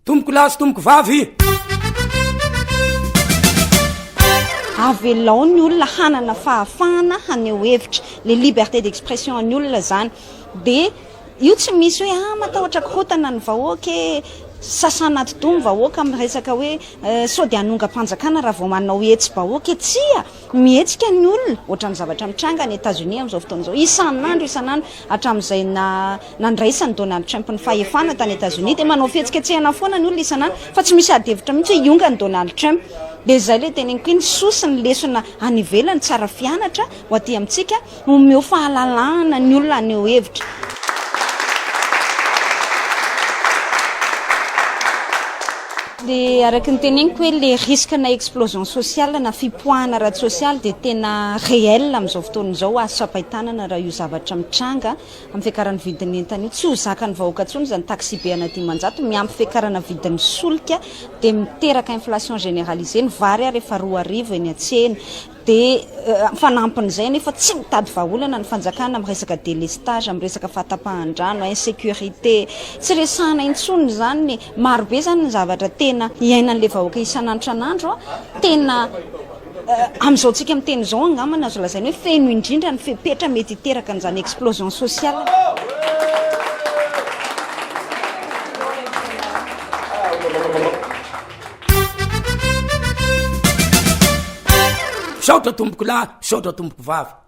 tomboko lasy tomboko vavy avelao ny olona hanana fahafahana haneho hevitra le liberté d'expression ny olona zany de io tsy misy hoe matahotra korotana ny vahoaka sasana todomy vahoaka amin'ny resaka hoe sao de anonga-panjakana raha vao manao hetsy vahoaka tsia mihetsika ny olona ohatran'ny zavatra mitranga ny États-Unis amin'izao fotoan'izao isan'andro hatramin'izay nandraisany Donald Trump ny fahefana tany États-Unis de manao fihetsiketsehana foana ny olona isan'andro fa tsy misy adihevitra mihitsy hoe ionga ny Donald Trump de zay le teneniko iny sosiny lesona anivelany tsara fianatra ho aty amintsika omeo fahalalahana ny olona aneo hevitra de araky ny teneniko hoe le risque na explosion sociale na fipoahana ara social de tena réel amin'izao fotoan'izao azo sapaitanana raha io zavatra mitranga amin'ny fiakarana vidin'ny entana io tsy ho zakany vahoaka tsony zany taxi be ana 10 miampy fiakarana vidin'ny solika de miteraka inflation généralisée ny vary ary efa 2 arivo eny atsena de fanampin'izay nefa tsy mitady vahaolana ny fanjakana amin'ny resaka délestage amin'ny resaka fahatapahan-drano insécurité tsy resahana intsony zany marobe zany ny zavatra tena iainan'le vahoaka isan'andro tena amin'izao tsika amin'ny teny zao angamana azo lazainy hoe feno indrindra ny fepetra mety hiteraka an'izany explosion sociale saotra tomboko lahy saotra tomboko vavy